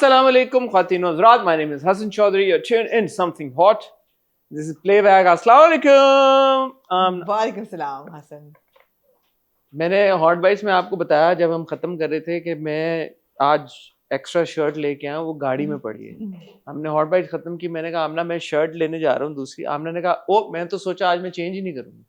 Assalamu alaikum, Khawateen wa Hazrat. My name is Hassan Chaudhary. You're tuned in something hot. This is Playback. Assalamu alaikum. वालेकुम सलाम हसन। मैंने hot bytes में आपको बताया जब हम ख़त्म कर रहे थे कि मैं आज एक्स्ट्रा शर्ट लेके आया, वो गाड़ी में पड़ी है। हमने हॉट बाइट्स ख़त्म की, मैंने कहा आमना मैं शर्ट लेने जा रहा हूँ दूसरी। आमना ने कहा ओ मैं तो सोचा आज मैं चेंज ही नहीं करूँगी।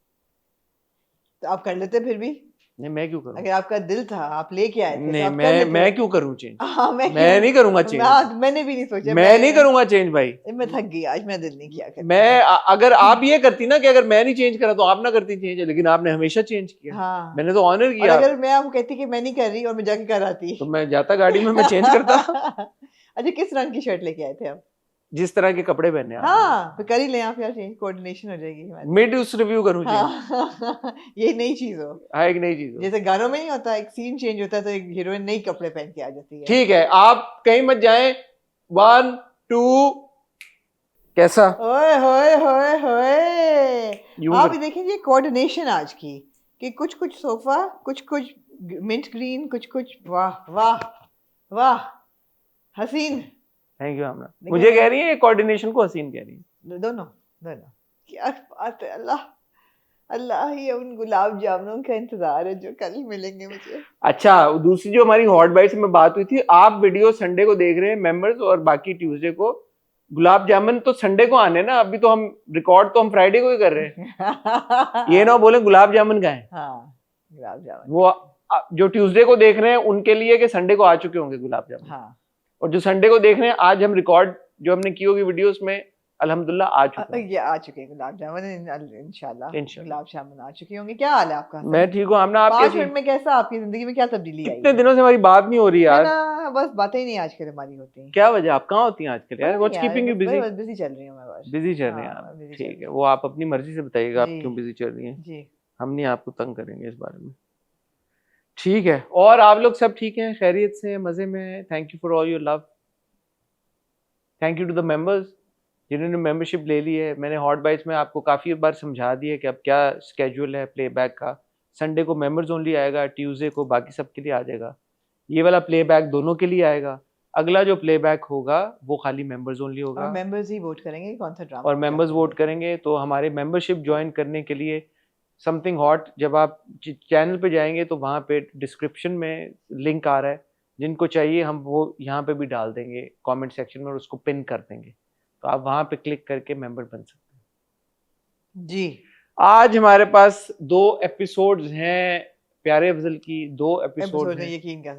तो आप कर लेते फिर भी? नहीं मैं क्यों करूँ? अगर आपका दिल था आप लेके आए थे नहीं तो आप कर लेते। मैं क्यों करूँ चेंज? हाँ, मैं नहीं करूँगा चेंज। मैंने भी नहीं सोचा। मैं नहीं करूँगा चेंज भाई। मैं थक गई आज, मैं दिल नहीं किया करना। मैं अगर आप ये करती ना कि अगर मैं नहीं चेंज करा तो आप ना करती चेंज, लेकिन आपने हमेशा चेंज किया। हाँ। मैंने तो ऑनर किया। और अगर मैं आपको कहती कि मैं नहीं कर रही और मैं जाके कर आती तो मैं जाता गाड़ी में, मैं चेंज करता। अच्छा, किस रंग की शर्ट लेके आए थे आप? जिस तरह के कपड़े पहने आप। हाँ, फिर कर ही लें आप यार, चेंज कोऑर्डिनेशन हो जाएगी हमारी। मिड उस रिव्यू करूं चेंज। हाँ, ये नई चीज हो। हाँ एक नई चीज हो। जैसे गानों में नहीं होता, एक सीन चेंज होता है तो एक हीरोइन नई कपड़े पहन के आ जाती है। ठीक है, आप कहीं मत जाएं। 1 2 कैसा? ओए होए होए होए, आप कर... ये देखेंगे कोऑर्डिनेशन आज की कि कुछ कुछ सोफा, कुछ कुछ मिंट ग्रीन, कुछ कुछ, वाह वाह वाह, हसीन। थैंक यू आमना। मुझे कह रही है कोऑर्डिनेशन को हसीन कह रही है। दोनों दोनों। क्या बात है, अल्लाह अल्लाह ही उन गुलाब जामुनों का इंतजार है जो कल मिलेंगे मुझे। अच्छा, दूसरी जो हमारी हॉट बाइट्स में बात हुई थी, आप वीडियो संडे को देख रहे हैं मेंबर्स और बाकी ट्यूसडे को। गुलाब जामुन तो संडे को आने ना, अभी तो हम रिकॉर्ड तो हम फ्राइडे को ही कर रहे हैं। ये ना बोले गुलाब जामुन का है। हाँ, गुलाब जामुन वो जो ट्यूसडे को देख रहे हैं उनके लिए कि संडे को आ चुके होंगे गुलाब जामुन। हाँ। और जो संडे को देख रहे हैं, आज हम रिकॉर्ड जो हमने की होगी वीडियोस में अल्हम्दुलिल्लाह आ चुके हैं। ये आ चुके हैं गुलाब जामुन, इंशाल्लाह गुलाब जामुन आ चुके होंगे। क्या हाल है आपका? मैं ठीक हूँ आमना। आप 5 मिनट में कैसा, आपकी जिंदगी में क्या तब्दीली आई? कितने दिनों से हमारी बात नहीं हो रही यार। ना, बस बातें ही नहीं आजकल हमारी होती। क्या वजह, आप कहाँ होती हैं आजकल यार? What's keeping you busy? Busy चल रही हूँ मैं बस। बिजी चल रहे हैं आप? ठीक है, वो आप अपनी मर्जी से बताइएगा आप क्यों बिजी चल रही हैं। जी, हम नहीं आपको तंग करेंगे इस बारे में। ठीक है, और आप लोग सब ठीक हैं, खैरियत से, मजे में? Thank you for all your love. Thank you to the members जिन्होंने मेंबरशिप ले ली है। मैंने हॉट बाइट्स में आपको काफ़ी बार समझा दिया कि अब क्या स्केड्यूल है प्लेबैक का। संडे को मेंबर्स ओनली आएगा, ट्यूसडे को बाकी सब के लिए आ जाएगा। ये वाला प्लेबैक दोनों के लिए आएगा। अगला जो प्लेबैक होगा वो खाली मेंबर्स ओनली होगा। और मेंबर्स ही वोट करेंगे कौन सा ड्रामा। और मेंबर्स वोट करेंगे। तो हमारे मेंबरशिप ज्वाइन करने के लिए समथिंग हॉट, जब आप चैनल पे जाएंगे तो वहाँ पे डिस्क्रिप्शन में लिंक आ रहा है, जिनको चाहिए हम वो यहाँ पे भी डाल देंगे कमेंट सेक्शन में और उसको पिन कर देंगे, तो आप वहाँ पे क्लिक करके मेंबर बन सकते हैं। जी, आज हमारे पास 2 एपिसोड्स हैं प्यारे अफजल की। 2 एपिसोड हैं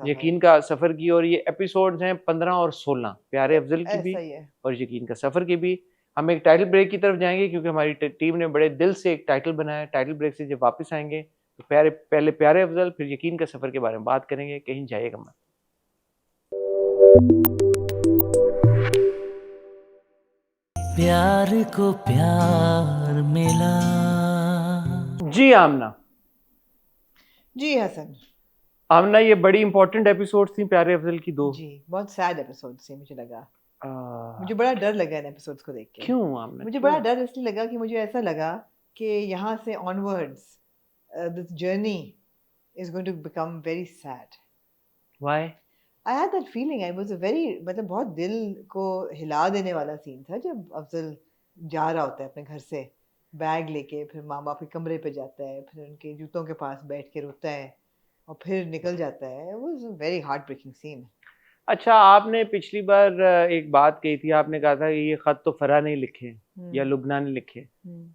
यकीन का सफर की, और ये एपिसोड्स हैं 15 और 16 प्यारे अफजल की भी और यकीन का सफर की भी। हम एक टाइटल ब्रेक की तरफ जाएंगे क्योंकि हमारी टीम ने बड़े दिल से एक टाइटल बनाया है। टाइटल ब्रेक से जब वापस आएंगे तो पहले प्यारे अफजल फिर यकीन का सफर के बारे में बात करेंगे। कहीं जाइएगा मत। प्यार को प्यार मिला। जी आमना। जी हसन। आमना, ये बड़ी इंपॉर्टेंट एपिसोड थी प्यारे अफजल की 2। जी, बहुत सैड एपिसोड थी मुझे लगा। मुझे बड़ा डर लगा इन एपिसोड्स को देख के। क्यों आमना? मुझे बड़ा डर इसलिए लगा कि मुझे ऐसा लगा कि यहाँ से onwards this journey is going to become very sad. Why? I had that feeling. I was a very, मतलब बहुत दिल को हिला देने वाला सीन था जब अफजल जा रहा होता है अपने घर से बैग लेके, फिर माँ बाप के कमरे पे जाता है, फिर उनके जूतों के पास बैठ के रोता है और फिर निकल जाता है। It was a very heart breaking scene. अच्छा, आपने पिछली बार एक बात कही थी, आपने कहा था कि ये खत तो फरा नहीं लिखे या लुबना ने लिखे।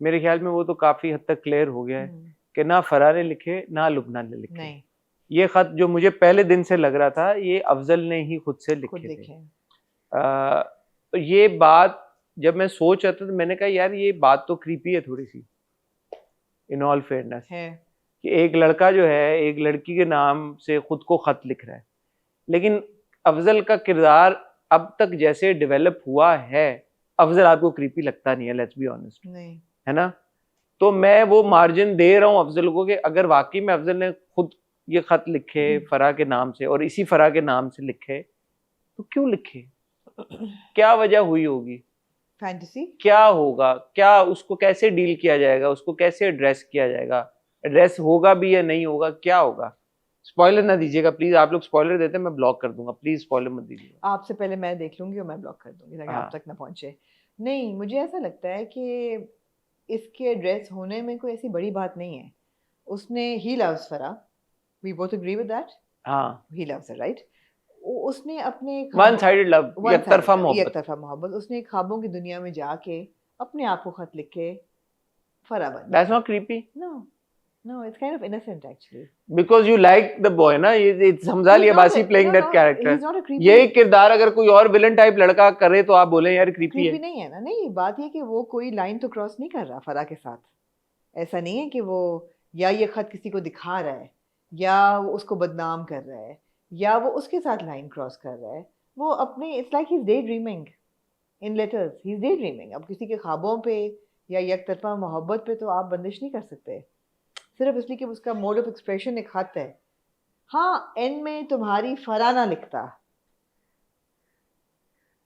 मेरे ख्याल में वो तो काफी हद तक क्लियर हो गया है कि ना फरा ने लिखे ना लुबना ने लिखे। नहीं, ये खत जो मुझे पहले दिन से लग रहा था ये अफजल ने ही खुद से लिखे थे। तो ये बात जब मैं सोच रहा था तो मैंने कहा यार ये बात तो क्रीपी है थोड़ी सी, इन ऑल फेयरनेस, कि एक लड़का जो है एक लड़की के नाम से खुद को खत लिख रहा है। लेकिन अफजल का किरदार अब तक जैसे डेवलप हुआ है, अफजल आपको क्रीपी लगता नहीं है, लेट्स बी ऑनेस्ट, नहीं है ना? तो मैं वो मार्जिन दे रहा हूँ अफजल को कि अगर वाकई में अफजल ने खुद ये खत लिखे फरा के नाम से और इसी फरा के नाम से लिखे, तो क्यों लिखे? क्या वजह हुई होगी? फैंटेसी क्या होगा? क्या उसको कैसे डील किया जाएगा? उसको कैसे एड्रेस किया जाएगा? एड्रेस होगा भी या नहीं होगा? क्या होगा? स्पॉइलर ना दीजिएगा प्लीज, आप लोग स्पॉइलर देते हैं मैं ब्लॉक कर दूंगा, प्लीज स्पॉइलर मत दीजिएगा। आपसे पहले मैं देख लूंगी और मैं ब्लॉक कर दूंगी ताकि हाँ। आप तक ना पहुंचे। नहीं, मुझे ऐसा लगता है कि इसके एड्रेस होने में कोई ऐसी बड़ी बात नहीं है। उसने he loves Farah, we both agree with that, हाँ, ही लव्स हर, राइट। उसने अपने वन साइडेड लव, एक तरफा मोहब्बत। तरफा मोहब्बत, उसने ख्वाबों की दुनिया में जाके अपने आप को खत लिख के फरा बन that's not creepy no no, it's kind of innocent actually. Because you like the boy ना, ये समझा लिया बासी playing that He's character. not a creepy. यही किरदार अगर कोई और विलन टाइप लड़का करे तो आप बोले यार क्रीपी क्रीपी है। नहीं है ना। नहीं, बात ये कि वो कोई लाइन तो क्रॉस नहीं कर रहा फरा के साथ। ऐसा नहीं है कि वो या ये खत किसी को दिखा रहा है या वो उसको बदनाम कर रहा है या वो उसके साथ लाइन क्रॉस कर रहा है। वो अपने, it's like he is day dreaming in letters, he is day dreaming. अब किसी के ख्वाबों पे या एक तरफा मोहब्बत पे तो आप बंदिश नहीं कर सकते सिर्फ इसलिए कि उसका मोड ऑफ एक्सप्रेशन एक खत है। हाँ, एंड में तुम्हारी फराना लिखता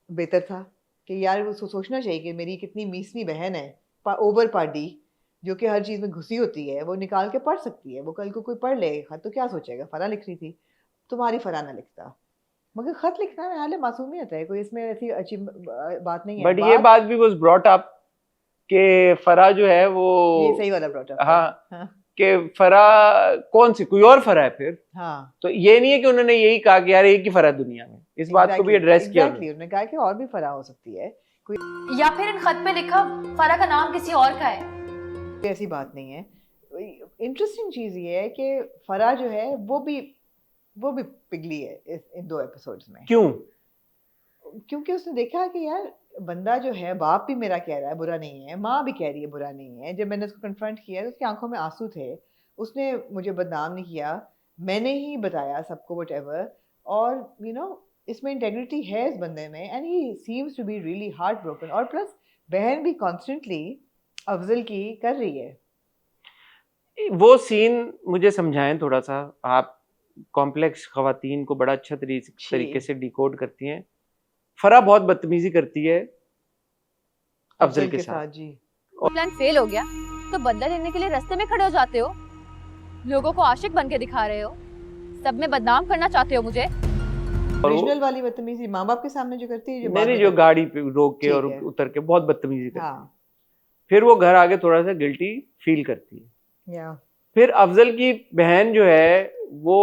बेहतर था कि यार उसको सोचना चाहिए कि मेरी कितनी मीसनी बहन है, ओवर पार्टी, जो कि हर चीज़ में घुसी होती है, वो निकाल के पढ़ सकती है। वो कल को कोई पढ़ ले खत तो क्या सोचेगा, फरा लिख रही थी, तुम्हारी फराना लिखता। मगर खत लिखना में हाल मासूमियत है, कोई इसमें ऐसी अच्छी बात नहीं है। बट ये बात भी वाज ब्रॉट अप कि फरा जो है वो, ये सही वाला ब्रॉट अप। हाँ, कि फरा कौन सी, कोई और फरा है फिर। हाँ, तो ये नहीं है कि उन्होंने यही कहा कि यार एक ही फरा है दुनिया में, इस बात को भी एड्रेस किया उन्होंने कहा कि और भी फरा हो सकती है कोई, या फिर इन खत पे लिखा फरा का नाम किसी और का है। ऐसी बात नहीं है। इंटरेस्टिंग चीज़ ये है कि फरा जो है वो भी पिघली है इन 2 एपिसोड्स में। क्यों? क्योंकि उसने देखा कि यार बंदा जो है, बाप भी मेरा कह रहा है बुरा नहीं है, माँ भी कह रही है बुरा नहीं है। जब मैंने उसको कन्फ्रंट किया तो उसकी आंखों में आंसू थे। उसने मुझे बदनाम नहीं किया, मैंने ही बताया सबको व्हाटएवर। और यू नो इसमें इंटेग्रिटी है इस बंदे में, and he seems to be really heart broken. और प्लस बहन भी कॉन्स्टेंटली अफजल की कर रही है। वो सीन मुझे समझाएं थोड़ा सा, आप कॉम्प्लेक्स खवातीन को बड़ा अच्छा तरीके से डिकोड करती हैं। फरा बहुत बदतमीजी करती है अफजल के साथ जी। प्लान फेल हो गया तो बदला लेने के लिए रास्ते में खड़े हो जाते हो, लोगों को आशिक बन के दिखा रहे हो, सब में बदनाम करना चाहते हो मुझे। ओरिजिनल वाली बदतमीजी माँ बाप के सामने जो करती है, मैंने जो गाड़ी पे रोक के और उतर के बहुत बदतमीजी करती है। हाँ। फिर वो घर आके थोड़ा सा गिल्टी फील करती है। या फिर अफजल की बहन जो है वो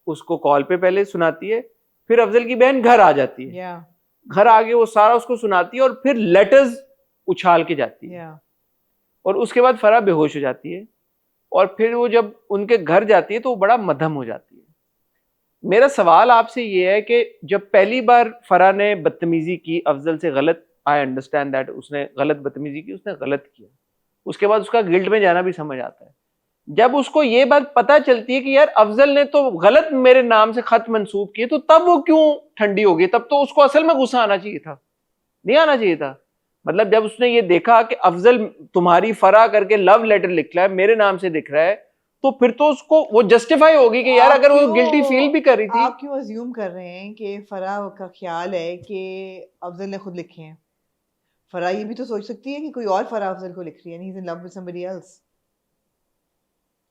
उसको कॉल पे पहले सुनाती है, फिर अफजल की बहन घर आ जाती है। या घर आके वो सारा उसको सुनाती है और फिर लेटर्स उछाल के जाती है। या और उसके बाद फरा बेहोश हो जाती है। और फिर वो जब उनके घर जाती है तो वो बड़ा मध्यम हो जाती है। मेरा सवाल आपसे ये है कि जब पहली बार फरा ने बदतमीजी की अफजल से, गलत, आई अंडरस्टैंड दैट उसने गलत बदतमीजी की, उसने गलत किया, उसके बाद उसका गिल्ट में जाना भी समझ आता है। जब उसको ये बात पता चलती है कि यार अफजल ने तो गलत मेरे नाम से खत मंसूब किए, तो तब वो क्यों ठंडी हो गई? तब तो उसको असल में गुस्सा आना चाहिए था, नहीं आना चाहिए था। मतलब जब उसने ये देखा कि अफजल तुम्हारी फरा करके लव लेटर लिख रहा है, मेरे नाम से लिख रहा है, तो फिर तो उसको वो जस्टिफाई होगी कि यार अगर वो गिल्टी फील भी कर रही थी। आप क्यों अज्यूम कर रहे हैं कि फरा का ख्याल है कि अफजल ने खुद लिखे हैं? फरा ये भी तो सोच सकती है कि कोई और फरा अफजल को लिख रही है, he is in love with somebody else.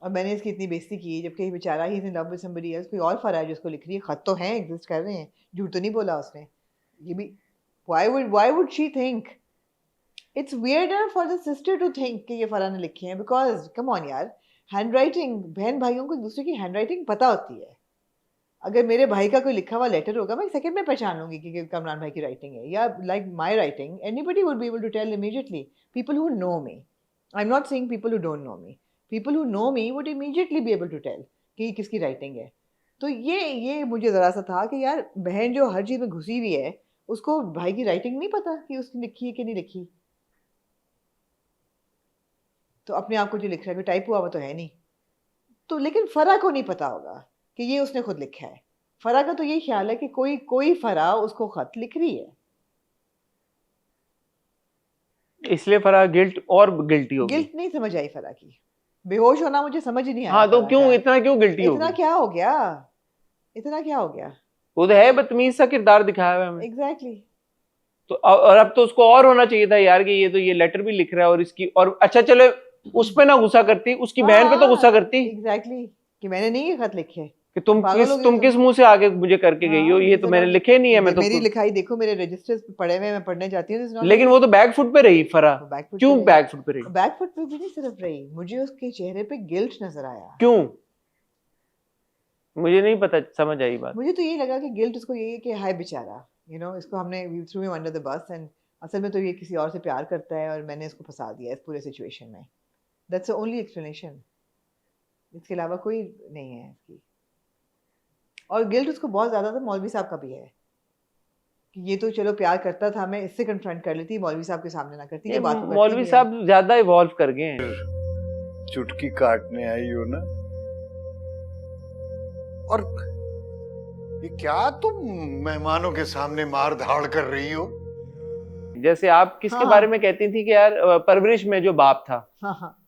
और मैंने इसकी इतनी बेइज्जती की, जबकि बेचारा he is in love with somebody else. कोई और फरा है जो उसको लिख रही है। खत तो हैं, एग्जिस्ट कर रहे हैं, झूठ तो नहीं बोला उसने। ये भी why would she think? It's weirder for the sister to think कि ये फरा ने लिखे हैं, बिकॉज कम ऑन यार, हैंडराइटिंग, बहन भाइयों को एक दूसरे की हैंडराइटिंग पता होती है। अगर मेरे भाई का कोई लिखा हुआ लेटर होगा, मैं सेकंड में पहचान लूंगी कि कमरान भाई की राइटिंग है, या like my writing, anybody would be able to tell immediately. People who know me, I am not saying people who don't know me, people who know me would immediately be able to tell कि किसकी writing है। तो ये मुझे ज़रा सा था कि यार बहन जो हर चीज़ में घुसी हुई है, उसको भाई की राइटिंग नहीं पता कि उसकी लिखी है कि नहीं लिखी। तो अपने आप को जो लिख रहा है, कोई टाइप हुआ वो तो है नहीं। तो लेकिन फरा को नहीं पता होगा कि ये उसने खुद लिखा है। फरा का तो यही ख्याल है कि कोई फरा उसको खत लिख रही है, इसलिए फरा गिल्ट और गिल्टी हो गई। गिल्ट नहीं समझ आई फरा की, बेहोश होना मुझे समझ ही नहीं आया। हाँ, तो क्यों इतना क्यों गिल्टी हो इतना गई? क्या हो गया, इतना क्या हो गया? वो तो है बदतमीज सा किरदार दिखाया हुआ है हमें। एग्जैक्टली। तो और अब तो उसको और होना चाहिए था यार कि ये तो ये लेटर भी लिख रहा है और इसकी, और अच्छा चले उस पे ना गुस्सा करती, उसकी बहन पे तो गुस्सा करती। एग्जैक्टली कि मैंने नहीं ये खत लिखे, कि तुम पागल हो गए तुम तुम। किस मुंह से आगे मुझे करके गई हो, हाँ, ये तो मैंने मतलब लिखे नहीं है, मैं तो मेरी लिखाई देखो, मेरे रजिस्टर्स पे पड़े हुए हैं, मैं पढ़ने जाती हूँ, तो लेकिन वो तो बैक फुट पे रही फरा, बैकफुट क्यों पे बैक फुट पे रही, बैकफुट पे भी नहीं सिर्फ रही, मुझे उसके चेहरे पे गिल्ट नजर आया। क्यों, मुझे नहीं पता समझ आई बात। मुझे तो यही लगा कि गिल्ट उसको यही है कि हाय बेचारा, इसको हमने we threw him under the bus, and असल में तो ये किसी और से प्यार करता है और मैंने इसको फंसा दिया इस पूरे सिचुएशन में। दैट्स द ओनली एक्सप्लेनेशन, इसके अलावा कोई नहीं है इसकी। और गिल्ट उसको बहुत ज्यादा था मौलवी साहब का भी है कि ये तो चलो प्यार करता था, मैं इससे कन्फ्रंट कर लेती, मौलवी साहब के सामने ना करती, ये ये बात तो करती मौलवी भी है। साहब ज्यादा इवॉल्व कर गए हैं। चुटकी काटने आई हो ना, और ये क्या तुम मेहमानों के सामने मार धाड़ कर रही हो? जैसे आप किसके हाँ। बारे में कहती थी कि यार परवरिश में जो बाप था, हाँ हाँ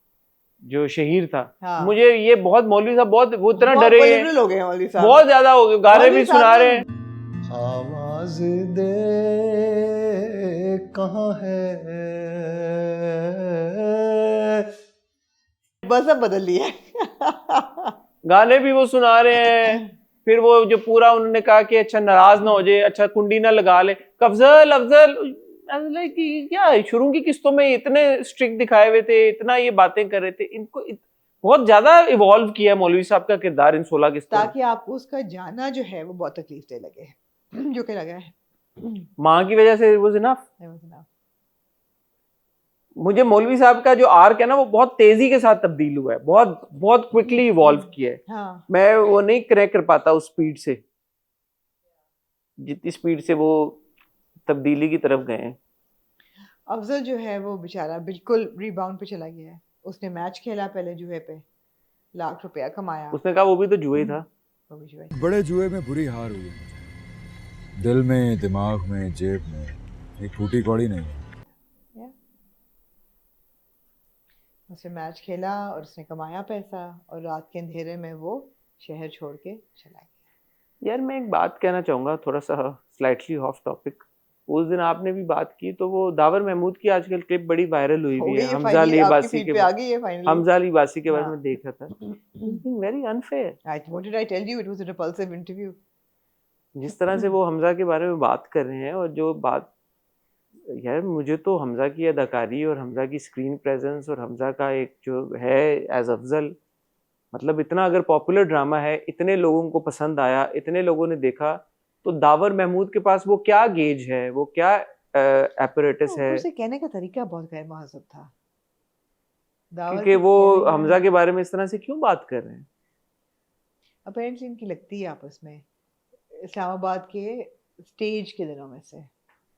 जो शहीर था, हाँ। मुझे ये बहुत मौलवी साहब बहुत वो इतना बहुत डरे हैं, पोलिटिकल हो गए हैं मौलवी साहब, बहुत ज्यादा हो गए, गाने मौलवी भी साहब सुना ने- रहे हैं। आवाज दे कहाँ है, बस अब बदल लिया है। गाने भी वो सुना रहे हैं, फिर वो जो पूरा उन्होंने कहा कि अच्छा नाराज ना हो जाए, अच्छा कुंडी ना लगा ले, अफजल अफजल कि क्या शुरू की किस्तों में इतने स्ट्रिक्ट दिखाए हुए थे, इतना ये बातें कर रहे थे, बहुत ज्यादा इवॉल्व किया मौलवी साहब का किरदार इन 16 किस्तों में। ताकि आपको उसका जाना जो है वो बहुत तकलीफ दे लगे, जो कि लगा है। माँ की वजह से वो इनफ। That was enough. मुझे मौलवी साहब का जो आर्क है ना वो बहुत तेजी के साथ तब्दील हुआ है, बहुत बहुत क्विकली इवॉल्व किया है। हाँ मैं वो नहीं कनेक्ट कर पाता उस स्पीड से, जितनी स्पीड से वो तब्दीली की तरफ गए हैं। अफजल जो है वो बेचारा बिल्कुल रीबाउंड पे चला गया है। उसने मैच खेला पहले जुए पे, ₹1,00,000 कमाया, उसने कहा वो भी तो जुए था। वो भी जुए। बड़े जुए में बुरी हार हुई है मुझे, दिल में, दिमाग में, जेब में, एक फूटी कौड़ी नहीं है। उसने मैच खेला और उसने कमाया पैसा, और रात के अंधेरे में वो शहर छोड़ के चला गया। यार मैं एक बात कहना चाहूंगा, थोड़ा सा स्लाइटली ऑफ टॉपिक। उस दिन आपने भी बात की तो वो दावर महमूद की आजकल क्लिप बड़ी वायरल हुई हो हुई गई है, है हमजा फाइनली, आपकी लिबासी फीड के पे आ गई है फाइनली। हमजा लिबासी के बारे हाँ। में देखा था, very unfair. What did I tell you? It was a repulsive interview. जिस तरह से वो हमजा के बारे में बात कर रहे हैं, और जो बात, यार मुझे तो हमजा की अदाकारी और हमजा की स्क्रीन प्रेजेंस और हमजा का एक जो है एज अफजल, मतलब इतना अगर पॉपुलर ड्रामा है, इतने लोगों को पसंद आया, इतने लोगों ने देखा, तो दावर महमूद के पास वो क्या गेज है, वो क्या एपरेटस है, उसे कहने का तरीका बहुत गैर महज़ब था। दावर क्योंकि के वो कहने का- हमजा के बारे में इस तरह से क्यों बात कर रहे हैं। अपेरेंटली इनकी लगती है आपस में, इस्लामाबाद के स्टेज के दिनों में से।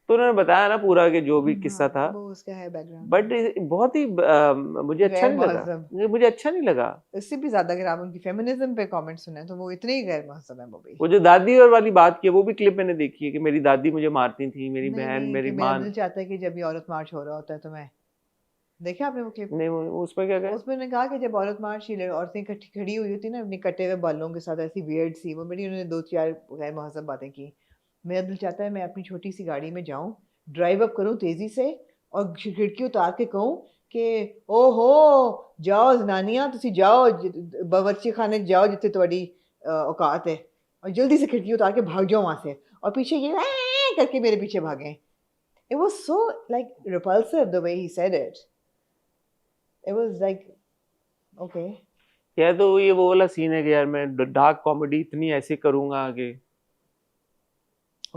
तो उन्होंने बताया ना पूरा कि जो भी किस्सा हाँ, था, वो उसका है बैकग्राउंड। बट बहुत ही मुझे अच्छा गैर नहीं लगा, महज़ब। मुझे अच्छा नहीं लगा। इससे भी ज्यादा अगर आप उनकी फेमिनिज्म पे कमेंट सुने तो वो इतने ही गैर महज़ब है वो भी। वो जो दादी और वाली बात की है, वो भी क्लिप मैंने देखी है कि मेरी दादी मुझे मारती थी, मेरी नहीं, बहन, नहीं, मेरी कि मेरा माँ। दिल चाहता है कि जब ये औरत मार्च हो रहा होता है तो मैं, देखा आपने वो क्लिप? नहीं वो उसमें क्या कहा, उसमें उन्होंने कहा कि जब औरत मार्च ये औरतें इकट्ठी खड़ी हुई होती ना अपने कटे हुए बालों के साथ, ऐसी वियर्ड सी, वो बड़ी उन्होंने 2-4 गैर महज़ब बातें की। मेरा दिल चाहता है मैं अपनी छोटी सी गाड़ी में जाऊं, ड्राइव अप करूं तेजी से, और खिड़की उतार के कहूं कि ओहो जाओ जनानियां, तुसी जाओ बावर्ची खाने जाओ जिथे तुम्हारी औकात है, और जल्दी से खिड़की उतार के भाग जाओ वहां से, और पीछे ये करके मेरे पीछे भागें। It was so like repulsive the way he said it. It was like, okay. या तो ये वो वाला सीन है कि यार मैं डार्क कॉमेडी इतनी ऐसे करूंगा आगे।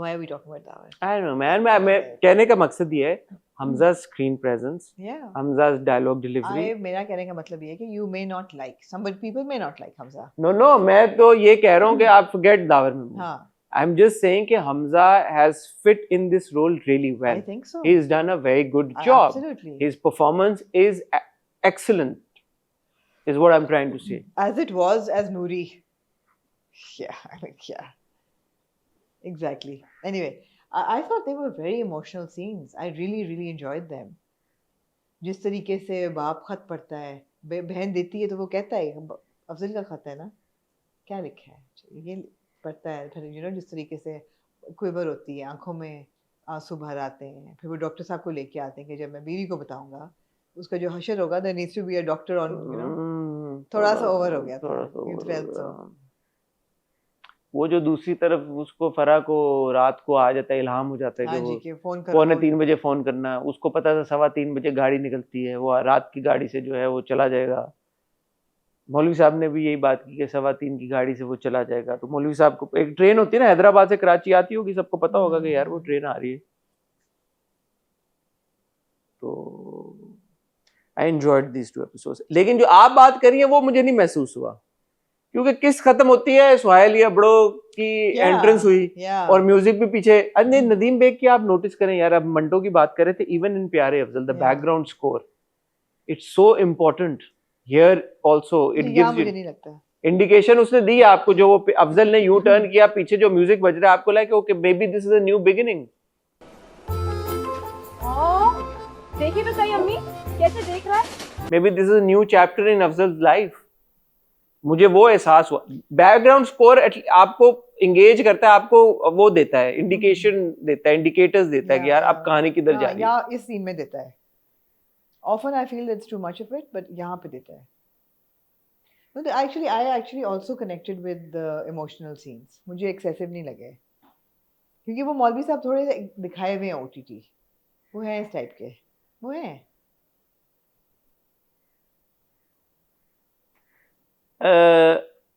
Why are we talking about that? I don't know man, मैं कहने का मकसद ये है, Hamza screen presence, Yeah. Hamza dialogue delivery. मेरा कहने का मतलब ये है कि you may not like, some people may not like Hamza. No मैं तो ये कह रहा हूँ कि आप forget दावर महमूद। हाँ, I'm just saying कि Hamza has fit in this role really I well. think so. He's done a very good job. Absolutely. His performance is excellent, is what I'm trying to say. As it was as Noori. Yeah, I mean, yeah. Exactly. Anyway, I thought they were very emotional scenes. I really, really enjoyed them. जिस तरीके से बाप खत पढ़ता है, बहन देती है तो वो कहता है, अफजल का खत है ना, क्या लिखा है, ये पढ़ता है, फिर जिस तरीके से क्विवर होती है, आंखों में आंसू भर आते हैं, फिर वो डॉक्टर साहब को लेके आते हैं कि जब मैं बीवी को बताऊंगा उसका जो हशर होगा, there needs to be a doctor on, थोड़ा सा ओवर हो गया था, थोड़ा सा it over felt हो so. गया। वो जो दूसरी तरफ उसको फरा को रात को आ जाता है, इल्हाम हो जाता है हाँ कि जी वो कि फोन करो 2:45 बजे फोन करना, उसको पता था 3:15 बजे गाड़ी निकलती है, वो रात की गाड़ी से जो है वो चला जाएगा। मौलवी साहब ने भी यही बात की कि 3:15 की गाड़ी से वो चला जाएगा। तो मौलवी साहब को एक ट्रेन होती है ना हैदराबाद से कराची आती होगी, सबको पता होगा कि यार वो ट्रेन आ रही है। तो आई एंजॉयड दीज 2 एपिसोड्स। लेकिन जो आप बात करी है वो मुझे नहीं महसूस हुआ, क्योंकि किस खत्म होती है, सुहाइल या बड़ो की एंट्रेंस हुई और म्यूजिक भी पीछे। अरे नदीम बेग की आप नोटिस करें यार, अब मंटो की बात कर रहे थे, इवन इन प्यारे Afzal the background score it's so important here also, it gives मुझे यू नहीं लगता। इंडिकेशन उसने दी आपको, जो वो अफजल ने यू टर्न किया, पीछे जो म्यूजिक बज रहा है आपको लगा okay may be this is a new beginning. देखिए तो सही अम्मी कैसे देख रहा है। May be this is a new chapter in Afzal life. मुझे वो एहसास हुआ। बैकग्राउंड स्कोर आपको इंगेज करता है, आपको वो देता है, इंडिकेशन देता है, इंडिकेटर्स देता है कि यार अब कहानी किधर जा रही है। या इस सीन में देता है। Often I feel it's too much of it, but यहाँ पे देता है। No, I actually also connected with the emotional scenes. मुझे excessive नहीं लगे, क्योंकि वो मौलवी साहब थोड़े से दिखाए हुए हैं OTT, वो हैं इस टाइप के, वो हैं।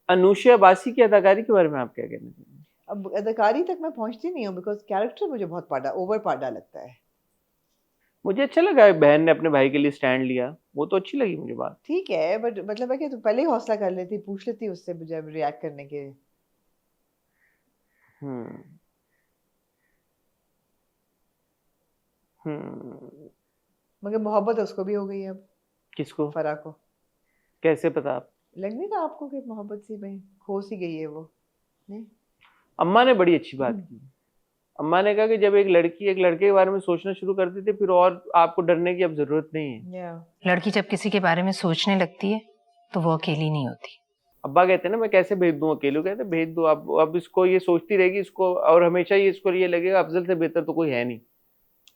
अनुषा बासी की अदाकारी के बारे में आप क्या कहना चाहेंगे? अब अदाकारी तक मैं पहुंचती नहीं हूँ, बिकॉज कैरेक्टर मुझे बहुत ओवर पाडा लगता है। मुझे अच्छा लगा बहन ने अपने भाई के लिए स्टैंड लिया, वो तो अच्छी लगी मुझे बात। ठीक है, बट मतलब है कि तू पहले ही हौसला कर लेती, पूछ लेती उससे जब रिएक्ट करने के। मगर मोहब्बत उसको भी हो गई है अब। किसको? फरा को। कैसे पता? आप लग नहीं रहा आपको कि मोहब्बत सी में खो सी गई है वो? नहीं, अम्मा ने बड़ी अच्छी बात की। अम्मा ने कहा कि जब एक लड़की एक लड़के के बारे में सोचना शुरू करती थी, फिर और आपको डरने की अब जरूरत नहीं है। लड़की जब किसी के बारे में सोचने लगती है तो वो अकेली नहीं होती। अब्बा कहते हैं ना मैं कैसे भेज दूं अकेले, कहते भेज दो। अब इसको ये सोचती रहेगी, इसको और हमेशा ये इसको ये लगेगा अफजल से बेहतर तो कोई है नहीं।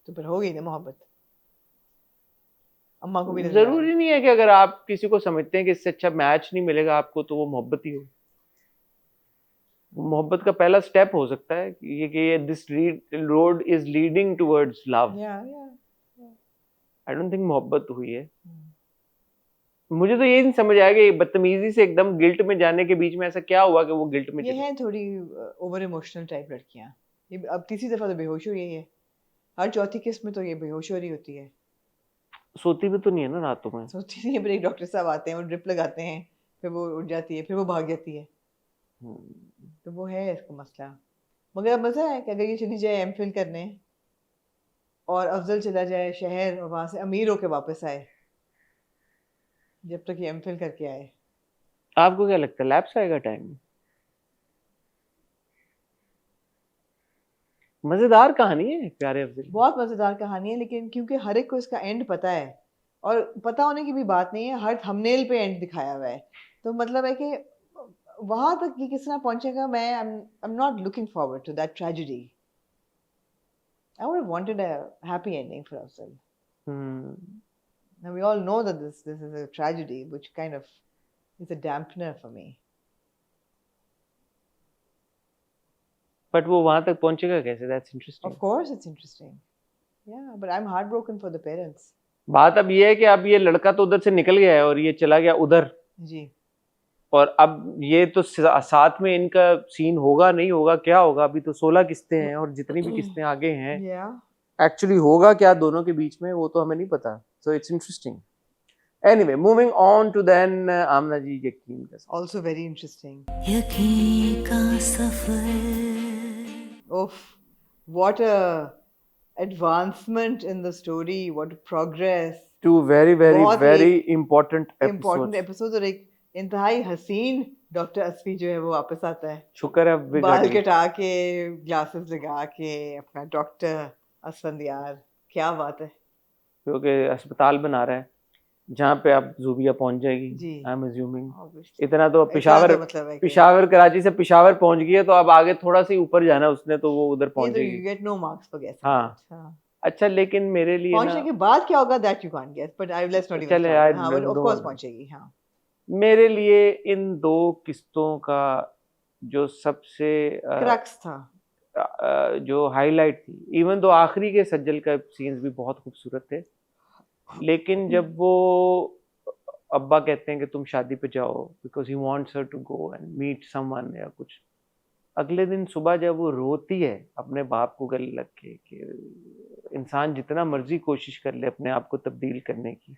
तो फिर हो गई ना मोहब्बत। अम्मा को भी जरूरी नहीं है कि अगर आप किसी को समझते हैं कि इससे अच्छा मैच नहीं मिलेगा आपको तो वो मोहब्बत ही हो। मोहब्बत का पहला स्टेप हो सकता है कि this road is leading towards love. I don't think मोहब्बत हुई है। मुझे तो ये नहीं समझ आया कि बदतमीजी से एकदम गिल्ट में जाने के बीच में ऐसा क्या हुआ कि वो गिल्ट में ये है थोड़ी ओवर इमोशनल टाइप लड़कियां। ये अब तीसरी दफा तो बेहोश हो रही है, हर चौथी किस्त में तो ये बेहोश हो रही होती है। सोती भी तो नहीं है ना रातों में। सोती नहीं है, फिर एक डॉक्टर साहब आते हैं, वो ड्रिप लगाते हैं, फिर वो उठ जाती है, फिर वो भाग जाती है। तो वो है इसका मसला। मगर अब मजा है कि अगर ये चली जाए एमफिल करने और अफजल चला जाए शहर और वहां से अमीर होके वापस आए, जब तक ये एमफिल करके आए। आपको क्या लगता है लैप्स आएगा टाइम? मजेदार कहानी है प्यारे अफजल, बहुत मजेदार कहानी है, लेकिन क्योंकि हर एक को इसका एंड पता है, और पता होने की भी बात नहीं है, हर थंबनेल पे एंड दिखाया हुआ है, तो मतलब है कि वहां तक ये किस तरह पहुंचेगा। मैं I am not looking forward to that tragedy. I would have wanted a happy ending for Afzal. Now we all know that this is a tragedy, which kind of is a dampener for me. But वो वहां तक पहुंचेगा कैसे? That's interesting. Of course, it's interesting. Yeah, but I'm heartbroken for the parents. बात अब ये है कि अब ये लड़का तो उधर से निकल गया है और ये चला गया उधर जी। और अब ये तो साथ में इनका सीन होगा नहीं होगा क्या होगा? अभी तो 16 किस्तें हैं और जितनी भी किस्तें आगे हैं एक्चुअली होगा क्या दोनों के बीच में वो तो हमें नहीं पता। So it's interesting. Anyway, moving on to then आमना जी यकीन का सफर. Also very interesting. यकीन का सफर. Oof, what a advancement in the story, what progress. Two very important episodes और एक इंतहाई हसीन डॉक्टर असफी जो है वो वापस आता है। शुक्र है बाल कटा के ग्लासेस लगा के अपना डॉक्टर असफंदियार, क्या बात है। क्योंकि अस्पताल बना रहा है जहाँ पे अब ज़ूबिया पहुंच जाएगी। आई एम अज्यूमिंग इतना तो पिशावर कराची से पिशावर पहुंच गई है, तो अब आगे थोड़ा सा ऊपर जाना है उसने, तो वो उधर पहुंच जाएगी। You get no marks for guessing. हाँ अच्छा, लेकिन मेरे लिए पहुंचने के बाद क्या होगा that you can't guess, but let's not even चले start. हाँ, but of course पहुंचेगी। हाँ, मेरे लिए इन 2 किस्तों का जो सबसे क्रक्स था। जो हाईलाइट थी। इवन तो आखिरी के सज्जल का सीन्स भी बहुत खूबसूरत थे, लेकिन जब वो अब्बा कहते हैं कि तुम शादी पे जाओ because he wants her to go and meet someone या कुछ, अगले दिन सुबह जब वो रोती है अपने बाप को गले लग के कि इंसान जितना मर्जी कोशिश कर ले अपने आप को तब्दील करने की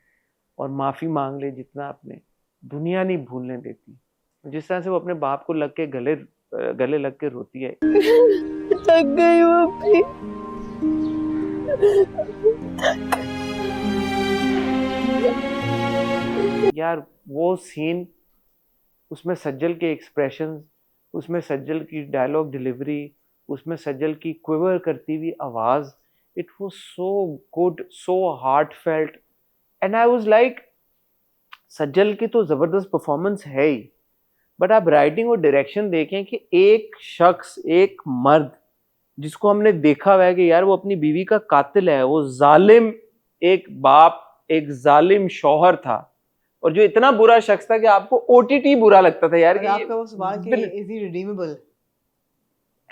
और माफ़ी मांग ले जितना अपने, दुनिया नहीं भूलने देती। जिस तरह से वो अपने बाप को लग के गले लग के रोती है, थक गई वो अपनी। यार वो सीन, उसमें सज्जल के एक्सप्रेशंस, उसमें सज्जल की डायलॉग डिलीवरी, उसमें सज्जल की क्विवर करती हुई आवाज, it was so good, so heartfelt, and I was like सज्जल की तो जबरदस्त परफॉर्मेंस है ही, बट आप राइटिंग और डायरेक्शन देखें कि एक शख्स, एक मर्द जिसको हमने देखा हुआ है कि यार वो अपनी बीवी का कातिल है, वो जालिम एक बाप, एक जालिम शौहर था, और जो इतना बुरा शख्स था कि आपको ओटीटी बुरा लगता था यार और कि आपका वो सवाल कि is he redeemable,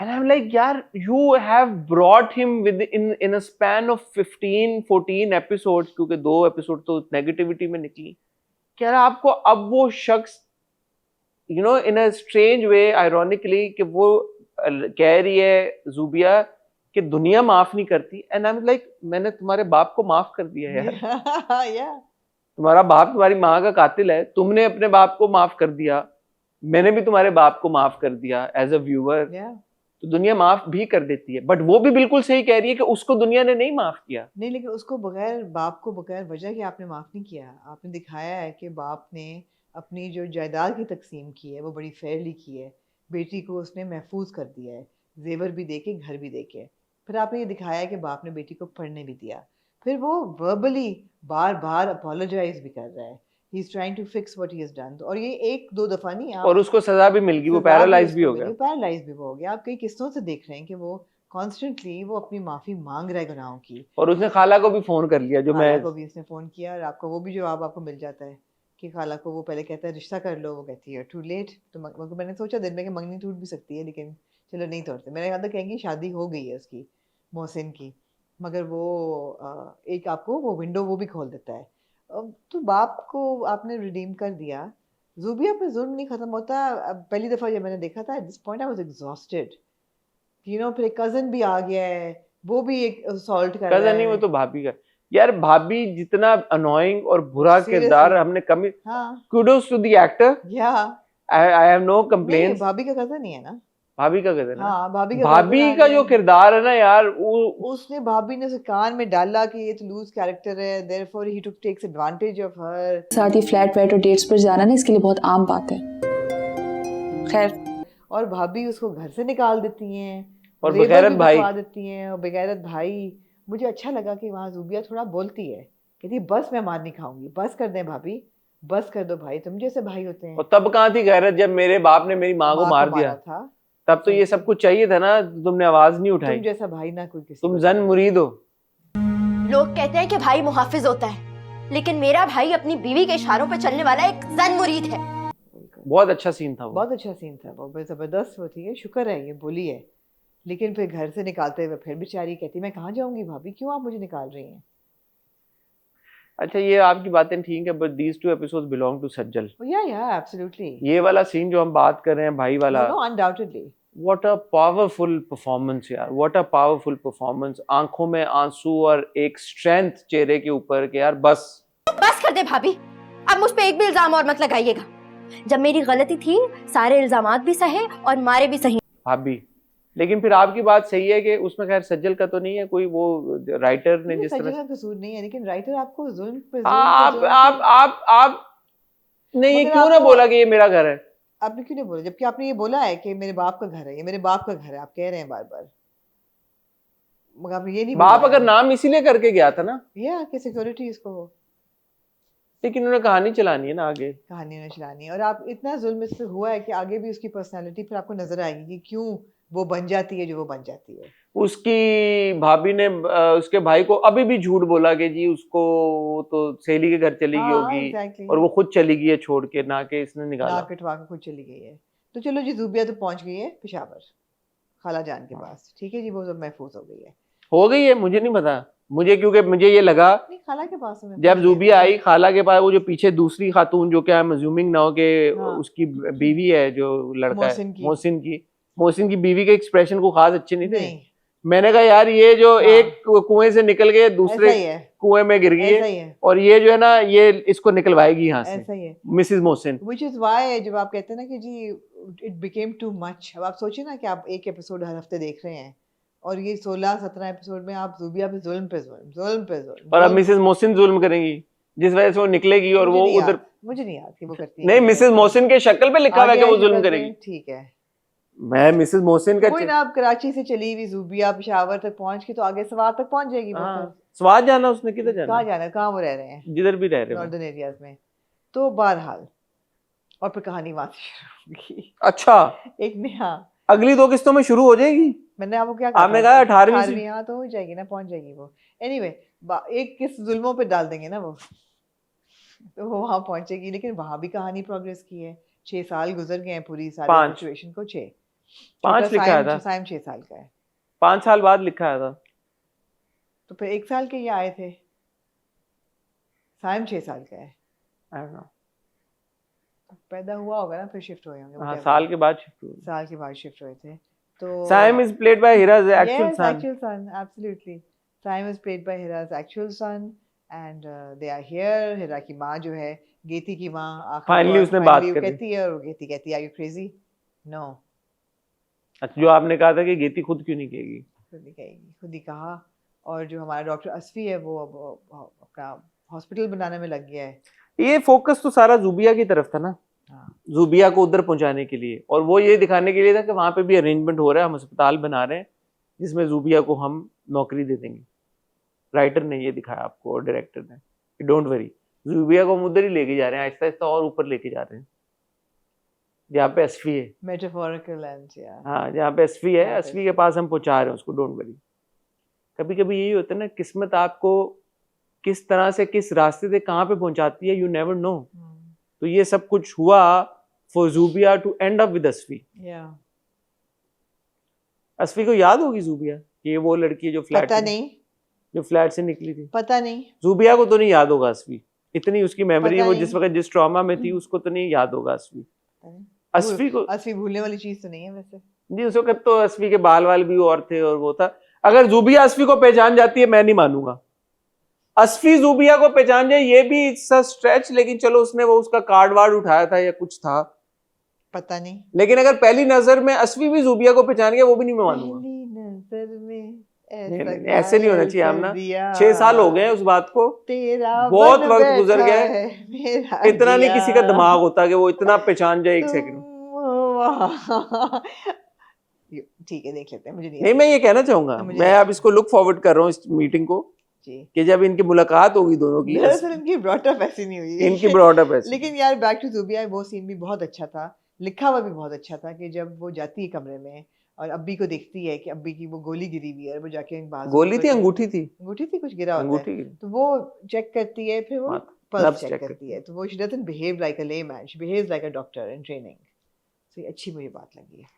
and I'm like यार you have brought him with in a span of 15-14 episodes, क्योंकि 2 एपिसोड तो नेगेटिविटी में निकली, क्या आपको अब वो शख्स you know in a strange way ironically कि वो कह रही है ज़ूबिया कि दुनिया माफ नहीं करती, एंड आई एम लाइक मैंने तुम्हारे बाप को माफ कर दिया यार। या तुम्हारा बाप तुम्हारी माँ का कातिल है, तुमने अपने बाप को माफ कर दिया, मैंने भी तुम्हारे बाप को माफ कर दिया एज अ व्यूअर, तो दुनिया माफ भी कर देती है। बट वो भी बिल्कुल सही कह रही है कि उसको दुनिया ने नहीं माफ किया। नहीं, लेकिन उसको बगैर बाप को बगैर वजह के आपने माफ नहीं किया। आपने दिखाया है कि बाप ने अपनी जो जायदाद की तकसीम की है वो बड़ी फेयरली की है, बेटी को उसने महफूज कर दिया है, जेवर भी देके घर भी देके। फिर आपने ये दिखाया है कि बाप ने बेटी को पढ़ने भी दिया, फिर वो वर्बली बार बार अपोलोजाइज भी कर रहा है, he is trying to fix what he has done. और ये एक दो दफा नहीं, और उसको सजा भी मिल गई, वो पैरालाइज भी हो गया, पैरालाइज भी हो गया। आप कई किस्तों से देख रहे हैं कि वो कॉन्स्टेंटली वो अपनी माफी मांग रहा है गुनाहों की। और उसने खाला को भी फोन कर लिया, जो खाला मैं को भी उसने फोन किया, और आपको वो भी जवाब आपको मिल जाता है कि खाला को वो पहले कहता है रिश्ता कर लो, वो कहती है टू लेट। तो मैंने सोचा दिन में कि मंगनी टूट भी सकती है, लेकिन चलो नहीं तोड़ते। मेरे ख्याल कहेंगी शादी हो गई है उसकी मोहसिन की, मगर वो एक आपको वो विंडो वो भी खोल देता है। तो बाप को आपने रिडीम कर दिया, ज़ूबिया पे जुल्म नहीं खत्म होता। पहली दफा जब मैंने देखा था at this point I was exhausted, you know. फिर एक कजन भी आ गया है, वो भी एक असॉल्ट कर रहा है। कजन नहीं, वो तो भाभी का। यार भाभी जितना अनोइंग और बुरा किरदार हमने कमी, कुडोस टू द एक्टर, या आई हैव नो कंप्लेंट्स। भाभी का कजन ही है ना, भाभी का कजन है। हाँ, भाभी का जो किरदार है ना यार, उसने भाभी ने उसे कान में डाला कि ये तो लूज कैरेक्टर है, therefore he took takes advantage of her. साथ ही फ्लैट वाइट और डेट्स पर जाना ना इसके लिए बहुत आम बात है। खैर, और भाभी उसको घर से निकाल देती हैं, और बेगैरत भाई देती हैं, और बेगैरत भाई। मुझे अच्छा लगा कि वहाँ ज़ूबिया थोड़ा बोलती है, कहती बस मैं मार नहीं खाऊंगी, बस कर दें भाभी, बस कर दो भाई, तुम जैसे भाई होते हैं। और तब कहाँ थी गैरत जब मेरे बाप ने मेरी माँ को मार दिया था, तब तो ये सब कुछ चाहिए था ना, तुमने आवाज नहीं उठाई। तुम जैसा भाई ना कोई किसी, तुम जन मुरीद हो। लोग कहते हैं कि भाई मुहाफिज होता है, लेकिन मेरा भाई अपनी बीवी के इशारों पर चलने वाला एक जन मुरीद है। बहुत अच्छा सीन था वो, बहुत अच्छा सीन था वो, जबरदस्त वो थी। शुक्र है ये बोली है, लेकिन फिर घर से निकालते हुए फिर बेचारी कहती मैं कहाँ जाऊंगी भाभी, क्यों आप मुझे निकाल रही हैं। अच्छा, ये आपकी बातें ठीक है, but these 2 episodes belong to Sajal. Yeah absolutely. ये वाला सीन जो हम बात कर रहे हैं भाई वाला, no undoubtedly, what a powerful performance यार, व्हाट अ पावरफुल परफॉर्मेंस। आंखों में आंसू और एक स्ट्रेंथ चेहरे के ऊपर कि यार बस कर दे भाभी, अब मुझ पे एक भी इल्जाम और मत लगाइएगा। जब मेरी गलती थी सारे इल्जामात भी सही और मारे भी सही। भाभी, लेकिन फिर आपकी बात सही है कि उसमें खैर सज्जल का तो नहीं है कोई, वो राइटर ने जिस तरह, कसूर नहीं है, लेकिन राइटर आपको जुल्म पे आप ने ये क्यों ना बोला कि ये मेरा घर है? आपने क्यों नहीं बोला, जबकि आपने ये बोला है कि मेरे बाप का घर है, ये मेरे बाप का घर है, आप कह रहे हैं बार बार, मगर आपने ये नहीं बोला। बाप अगर नाम इसीलिए करके गया था ना, या कि सिक्योरिटी इसको हो, लेकिन उन्होंने कहानी चलानी है ना, आगे कहानी उन्हें चलानी है। और आप इतना जुल्म इस पे हुआ है कि आगे भी उसकी पर्सनालिटी फिर आपको नजर आएगी कि क्यों वो बन जाती है जो वो बन जाती है। उसकी भाभी ने उसके भाई को अभी भी झूठ बोला कि जी उसको तो सहेली के घर चली गई होगी, exactly. और वो खुद चली गई है छोड़ के, ना कि इसने निकाला, कटवा के खुद चली गई है। तो चलो जी, ज़ूबिया तो पहुंच गई है पेशावर खाला जान के पास, ठीक है जी, वो सब महफूज हो गई है। हो गई है, मुझे नहीं पता, मुझे क्योंकि मुझे ये लगा नहीं, खाला के पास है, जब ज़ूबिया आई खाला के पास, वो जो पीछे दूसरी खातून जो क्या अज्यूमिंग ना हो कि हाँ। उसकी बीवी है, जो लड़का है मोहसिन की। मोहसिन की बीवी के एक्सप्रेशन को खास अच्छे नहीं थे। नहीं, मैंने कहा यार ये जो हाँ। एक कुएं से निकल गए दूसरे ऐसा ही है, कुएं में गिर गई ऐसा है, ही है, और ये जो है ना ये इसको निकलवाएगी यहाँ से, ऐसा ही है। Mrs Mohsin. Which is why जब आप कहते हैं ना कि जी it became too much, अब आप सोचिए ना कि आप एक एपिसोड हर हफ्ते देख रहे हैं और ये 16-17 एपिसोड में आप ज़ूबिया पे जुल्म पे जुल्म, जुल्म पे जुल्म, और अब जुल्म। मिसेस मोहसिन जुल्म करेंगी, जिस वजह से वो निकलेगी और मुझे वो नहीं उधर याद, मुझे नहीं याद कि वो करती है नहीं, कि मिसेस मोहसिन के शक्ल पे लिखा हुआ है आगे कि वो आगे जुल्म करते करेगी। हैं, ठीक है। मैं मिसेस मोहसिन का कोई ना, आप कराची से चली हुई ज़ूबिया पेशावर तक पहुंच के तो आगे स्वात तक पहुंच जाएगी वो हाँ, फिर। स्वाद जाना उसने, किधर कहाँ जाना, जाना है, कहाँ वो रह रहे हैं, जिधर भी रह रहे हो। नॉर्दर्न एरियाज में। तो बहरहाल, और फिर कहानी वहां से शुरू होगी। अच्छा, एक ने, हाँ, अगली 2 किस्तों में शुरू हो जाएगी। मैंने आपको क्या आपने कहा 18वीं से। हाँ, तो हो जाएगी ना, पहुंच जाएगी वो। एनीवे, एक किस जुल्मों पे डाल देंगे ना वो, तो वो वहां पहुंचेगी। लेकिन वहां भी कहानी प्रोग्रेस की है, 6 साल गुजर गए हैं पूरी सारी 5 सिचुएशन को। 6 5 लिखा है था, साइम 6 साल का है, 5 साल बाद लिखा है था। तो फिर 1 साल के ये आए थे, साइम 6 साल का है, I don't know। पैदा हुआ होगा ना, फिर शिफ्ट हुए होंगे, हाँ, साल के बाद शिफ्ट हुआ। साल के बाद शिफ्ट हुए थे। तो Sam is played by Hira's actual yes, son। actual son, absolutely. Sam is played by Hira's actual son, and they are here. Hira की माँ जो है, गेती की माँ, आखिर Finally को उसने finally बात वो करी। कहती है, और गेती कहती है, are you crazy? No, अच्छा, जो आपने कहा था कि गेती खुद क्यों नहीं कहेगी। खुद ही कहेगी, खुद ही कहा। और जो हमारा डॉक्टर असफी है वो अब अपना हॉस्पिटल बनाने में लग गया है। ये फोकस तो सारा ज़ूबिया की तरफ था ना, हाँ, ज़ूबिया को उधर पहुंचाने के लिए, और वो ये दिखाने के लिए था कि वहां पे भी अरेंजमेंट हो रहा है, हम अस्पताल बना रहे हैं जिसमें ज़ूबिया को हम नौकरी दे देंगे। राइटर ने ये दिखाया आपको और डायरेक्टर ने, डोंट वरी, ज़ूबिया को हम उधर ही लेके जा रहे हैं, आहिस्ता आहिस्ता और ऊपर लेके जा रहे हैं, जहाँ पे असफी है। मेटाफोरिकल एंड, या हाँ, जहाँ पे असफी है, जहाँ पे असफी के पास हम पहुंचा रहे हैं उसको, डोंट वरी। कभी कभी यही होता है ना, किस्मत आपको किस तरह से किस रास्ते से कहाँ पे पहुंचाती है, यू नेवर नो। तो ये सब कुछ हुआ for Zubia to end up with Asfi. या असफी को याद होगी ज़ूबिया कि ये वो लड़की है जो पता नहीं, जो फ्लैट से निकली थी। पता नहीं, ज़ूबिया को तो नहीं याद होगा असफी, इतनी उसकी मेमोरी, पता वो नहीं। जिस वक्त जिस ट्रॉमा में थी उसको तो नहीं याद होगा असफी। नहीं। असफी को असफी भूलने वाली चीज तो नहीं है वैसे। जी, उस वक्त तो असफी के बाल वाल भी और थे और वो था। अगर ज़ूबिया असफी को पहचान जाती है, मैं नहीं मानूंगा। असफी ज़ूबिया को पहचान जाए ये भी इट्स अ स्ट्रेच, लेकिन चलो उसने वो उसका कार्ड वार्ड उठाया था या कुछ था, पता नहीं। लेकिन अगर पहली नजर में असफी भी ज़ूबिया को पहचान गया, वो भी नहीं मैं मानूंगा। पहली नजर में नहीं, ऐसे नहीं होना चाहिए आमना। दिया 6 साल हो गए हैं उस बात को, तेरा बहुत बन वक्त गुजर बैठा गया है मेरा इतना नहीं जिया। किसी का दिमाग होता कि वो इतना पहचान जाए 1 सेकंड में। वहाँ। ठीक है, देख लेते हैं, मुझे नहीं, मैं ये कहना चाहूंगा, मुझे मैं अब इसको लुक फॉरवर्ड कर रहा हूँ इस मीटिंग को, जी। कि जब इनकी मुलाकात होगी दोनों की, दरअसल इनकी ब्रॉटअप ऐसी नहीं हुई, इनकी ब्रॉडअप है। लेकिन यार बैक टू ज़ूबिया, वो सीन भी बहुत अच्छा था, लिखा हुआ भी बहुत अच्छा था कि जब वो जाती है कमरे में और अब्बी को देखती है कि अब्बी की वो गोली गिरी हुई है, वो जाके बाजू गोली थी, अंगूठी थी, अंगूठी थी, कुछ गिरा होता है, अंगूठी। तो वो चेक करती है, फिर वो हाँ, पल्स नब्ज चेक check करती है, तो वो she doesn't behave like a layman, she behaves like a doctor in training. तो ये अच्छी मुझे बात लगी है।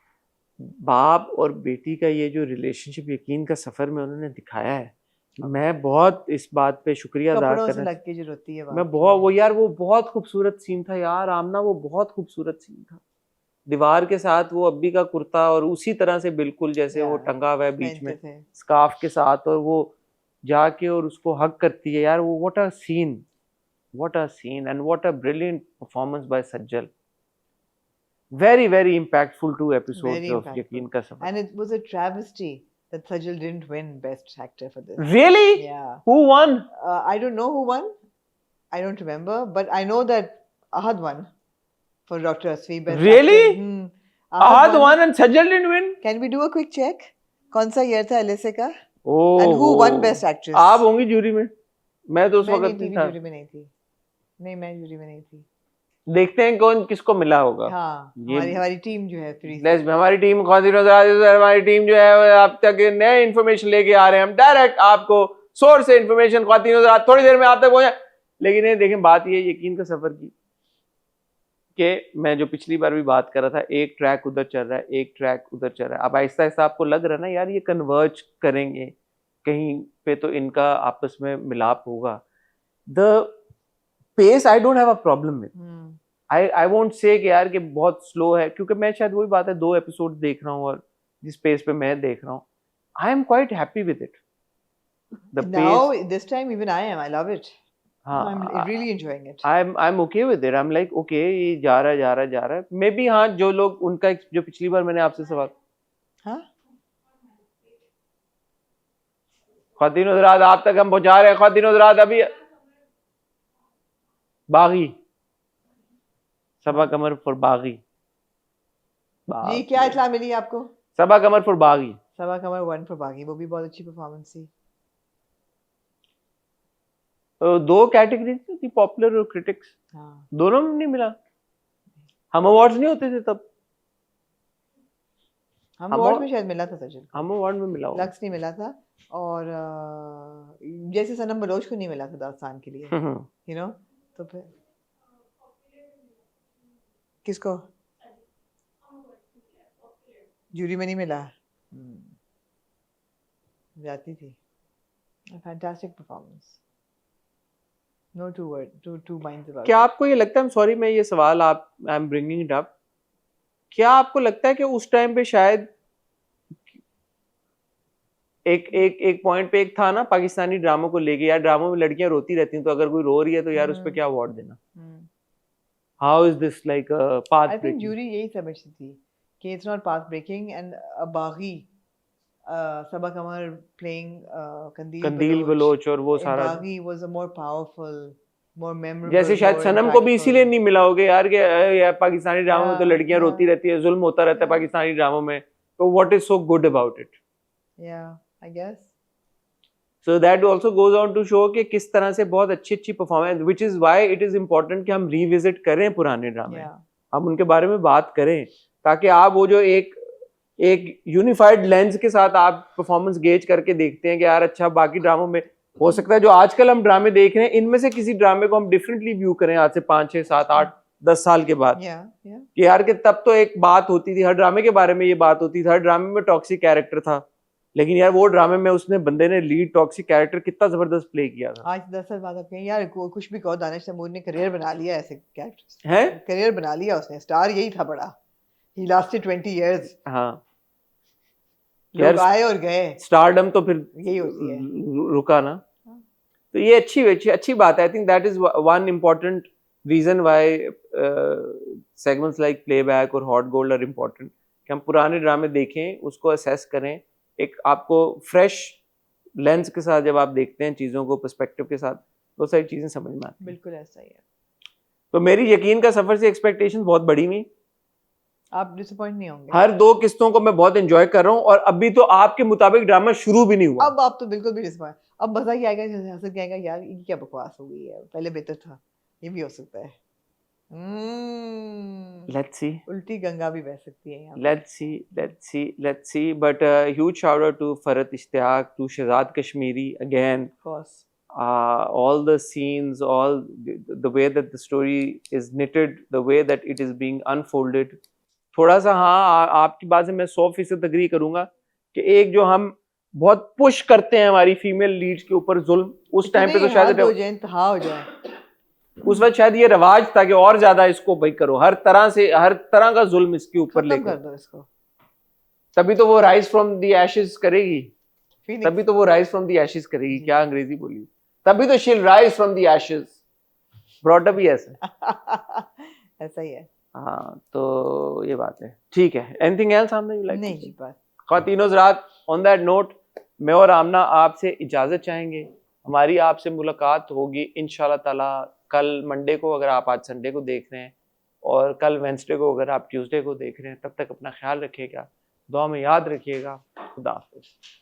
बाप और बेटी का ये जो रिलेशनशिप यकीन का सफर में उन्होंने दिखाया है, मैं बहुत इस बात पे शुक्रिया अदा कपड़ों से करना, लग के जो रोती है मैं बहुत, वो यार वो बहुत खूबसूरत सीन था यार आमना, वो बहुत खूबसूरत सीन था। दीवार के साथ वो अब्बी का कुर्ता और उसी तरह से बिल्कुल जैसे वो टंगा हुआ है बीच में स्कार्फ के साथ, और वो जाके और उसको हग करती है यार, वो what a scene, what a scene and what a brilliant performance by Sajal. Very, very impactful 2 episodes Very of impactful. Yaqeen Ka Safar. And it was a travesty that Sajal didn't win Best Actor for this. Really? Yeah. Who won? I don't know who won. I don't remember, but I know that Ahad won for Dr. Asfi Best Really? Actor. Ahad won and Sajal didn't win? Can we do a quick check? कौन सा year था Ellyse का? Oh. And who won Best Actress? आप होंगी jury में, मैं तो उस वक्त नहीं था। जूरी में नहीं थी। नहीं, मैं जूरी में नहीं थी। देखते हैं कौन किसको मिला होगा। हाँ, ये हमारी टीम जो है हमारी टीम हमारी टीम जो है आप तक नए इन्फॉर्मेशन लेके आ रहे हैं हम, डायरेक्ट आपको सोर्स से इन्फॉर्मेशन थोड़ी देर में आप तक पहुंचे। लेकिन ये देखें, बात ये यकीन का सफर की कि मैं जो पिछली बार भी बात कर रहा था, एक ट्रैक उधर चल रहा है, एक ट्रैक उधर चल रहा है, अब आहिस्ता आहिस्ता आपको लग रहा है ना यार ये कन्वर्ज करेंगे, कहीं पे तो इनका आपस में मिलाप होगा. The pace I don't have a problem with. I won't say कि यार कि बहुत स्लो है, क्योंकि मैं शायद वही बात है 2 एपिसोड देख रहा हूँ और जिस पेस पे मैं देख रहा हूँ, I am quite happy with it. The Now pace, this time even I am. I love it. I'm really enjoying it. I'm okay with it. I'm like okay ये जा रहा है. मे बी हाँ जो लोग उनका जो पिछली बार मैंने आपसे सवाल, हाँ ख्वातीन हज़रात आप तक हम पहुंचा रहे हैं. ख्वातीन हज़रात अभी बागी सबा कमर फॉर बागी. जी क्या इत्तला मिली आपको? सबा कमर फॉर बागी. सबा कमर 1 for बागी, वो भी बहुत अच्छी परफॉर्मेंस थी. 2 कैटेगरी थी, पॉपुलर और क्रिटिक्स. हाँ दोनों में नहीं मिला. हम अवार्ड्स नहीं होते थे तब. हम अवार्ड में शायद मिला था सचिन, हम अवार्ड में मिला होगा. लक्स नहीं मिला था, और जैसे सनम बलोच को नहीं मिला था दास्तान के लिए, यू नो. तो फिर किसको जूरी में नहीं मिला? जाती थी. Fantastic performance, no two minds about. क्या आपको ये लगता है, सॉरी मैं ये सवाल आप I am bringing it up, क्या आपको लगता है कि उस टाइम पे शायद एक पॉइंट पे एक था ना पाकिस्तानी ड्रामों को लेके, यार ड्रामों में लड़कियां रोती रहती हैं तो अगर कोई रो रही है तो यार उस पे क्या अवार्ड देना? How is this like path I think breaking? Jury यही समझती थी कि it's not path breaking, and Baaghi Saba Qamar playing कंदील बलोच और वो सारा, बागी was a more powerful, more memorable. जैसे शायद सनम को भी इसीलिए नहीं मिला होगा यार कि यार पाकिस्तानी ड्रामों में तो लड़कियां रोती रहती है, जुल्म होता रहता है पाकिस्तानी ड्रामों में, तो what is so good about it? Yeah I guess. So that also goes on to show कि किस तरह से बहुत अच्छी performance, which is why it is important कि हम revisit करें पुराने ड्रामे, हम उनके बारे में बात करें, ताकि आप वो जो एक यूनिफाइड लेंस के साथ आप परफॉर्मेंस गेज करके देखते हैं कि यार अच्छा बाकी ड्रामों में हो सकता है जो आजकल हम ड्रामे देख रहे हैं इनमें से किसी ड्रामे को हम डिफरेंटली व्यू करें आज से 5, 6, 7, 8, 10 साल के बाद. कि यार कि तब तो एक बात होती थी, हर ड्रामे के बारे में ये बात होती थी, हर ड्रामे में टॉक्सिक कैरेक्टर था, लेकिन यार वो ड्रामे में उसने बंदे ने लीड टॉक्सिक कैरेक्टर कितना जबरदस्त प्ले किया था. आज 10 साल बाद आप कहें यार कुछ भी कहो, दानिश तैमूर ने करियर बना लिया ऐसे कैरेक्टर्स है, करियर बना लिया उसने, स्टार यही था बड़ा. ही लास्टेड 20 years. हाँ लोग आए और गए, स्टारडम तो फिर यही होती है. रुका ना. तो ये अच्छी बात है. I think that is one important reason why segments like playback और हॉट गोल्ड आर इम्पोर्टेंट, कि हम पुराने ड्रामे देखें, उसको असेस करें, एक आपको फ्रेश लेंस के साथ जब आप देखते हैं चीज़ों को, पर्सपेक्टिव के साथ, वो सारी चीज़ें समझ में आती हैं. बिल्कुल ऐसा ही है. तो मेरी यकीन का सफर से एक्सपेक्टेशंस बहुत बड़ी हुई. आप डिसअपॉइंट नहीं होंगे. हर 2 किस्तों को मैं बहुत एंजॉय कर रहा हूँ, और अभी तो आपके मुताबिक ड्रामा शुरू भी नहीं हुआ. अब आप तो बिल्कुल भी डिसअपॉइंट. अब मजा ही आएगा, हंस के आएगा यार ये क्या बकवास हो गई है, पहले बेहतर था. ये भी हो सकता है. लेट्स सी, उल्टी गंगा भी बह सकती है यहाँ. let's see but huge shout out to Farhat Ishtiyaq, to Shahzad Kashmiri again. Of course. All the scenes, all the way that the story is knitted, the way that it is being unfolded. थोड़ा सा हाँ आपकी बात से मैं 100% agree करूंगा कि एक जो हम बहुत पुश करते हैं हमारी फीमेल लीड्स के ऊपर जुल्म, उस टाइम पे तो शायद हो जाए, इंतहा हो जाए, उस वक्त शायद ये रवाज था कि और ज्यादा इसको भाई करो, हर तरह का जुल्म इसके ऊपर खत्म कर दो इसको. तभी तो वो राइज फ्रॉम द एशेस करेगी, तभी तो वो राइज फ्रॉम द एशेस करेगी. क्या अंग्रेजी बोली? तभी तो she'll rise from the ashes. Brought up ही ऐसा ऐसा ही है. हाँ तो ये बात है. ठीक है, एनीथिंग एल्स हमने यू लाइक? नहीं जी, बस ख्वातीनो हज़रात, ऑन दैट नोट मैं और आमना आपसे इजाजत चाहेंगे. हमारी आपसे मुलाकात होगी इंशाल्लाह ताला कल मंडे को, अगर आप आज संडे को देख रहे हैं, और कल वेंसडे को अगर आप ट्यूसडे को देख रहे हैं. तब तक अपना ख्याल रखिएगा, दुआ में याद रखिएगा. खुदा हाफिज़.